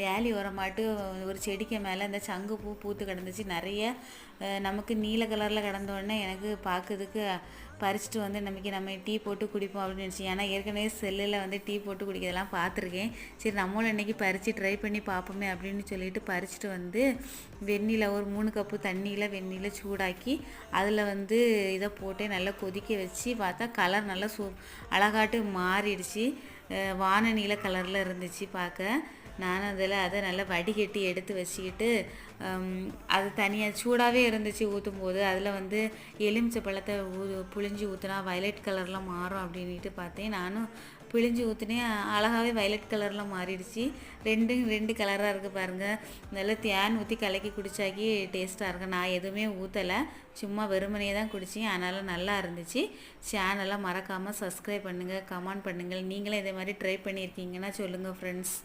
வேலி ஓரமாட்டு ஒரு செடிக்கு மேலே இந்த சங்கு பூ பூத்து கிடந்துச்சு நிறைய. நமக்கு நீல கலரில் கிடந்தோடனே எனக்கு பார்க்கறதுக்கு பறிச்சுட்டு வந்து நம்ம டீ போட்டு குடிப்போம் அப்படின்னு நினச்சி. ஏன்னா ஏற்கனவே செல்லில் வந்து டீ போட்டு குடிக்கிறதெல்லாம் பார்த்துருக்கேன். சரி நம்மளும் இன்றைக்கி பறித்து ட்ரை பண்ணி பார்ப்போமே அப்படின்னு சொல்லிட்டு பறிச்சுட்டு வந்து வெந்நீரில் ஒரு 3 கப்பு தண்ணியில் வெந்நீரில் சூடாக்கி அதில் வந்து இதை போட்டு நல்லா கொதிக்க வச்சு பார்த்தா கலர் நல்லா அழகாட்டு மாறிடுச்சு. வான நீல கலரில் இருந்துச்சு பார்க்க. நானும் அதை நல்லா வடிகட்டி எடுத்து வச்சுக்கிட்டு அது தனியாக சூடாகவே இருந்துச்சு ஊற்றும் போது. அதில் வந்து எலுமிச்சை பழத்தை புழிஞ்சு ஊற்றினா வயலட் கலரில் மாறும் அப்படின்ட்டு பார்த்தேன். நானும் பிழிஞ்சு ஊற்றினேன், அழகாகவே வயலட் கலரில் மாறிடுச்சு. ரெண்டு கலராக இருக்குது பாருங்கள். நல்லா தேன் ஊற்றி கலக்கி குடித்தாக்கி டேஸ்ட்டாக இருக்கும். நான் எதுவுமே ஊற்றலை, சும்மா வெறுமனையே தான் குடித்தேன். அதனால் நல்லா இருந்துச்சு. சேனலை மறக்காமல் சப்ஸ்கிரைப் பண்ணுங்கள், கமெண்ட் பண்ணுங்கள். நீங்களே இதே மாதிரி ட்ரை பண்ணியிருக்கீங்கன்னா சொல்லுங்கள் ஃப்ரெண்ட்ஸ்.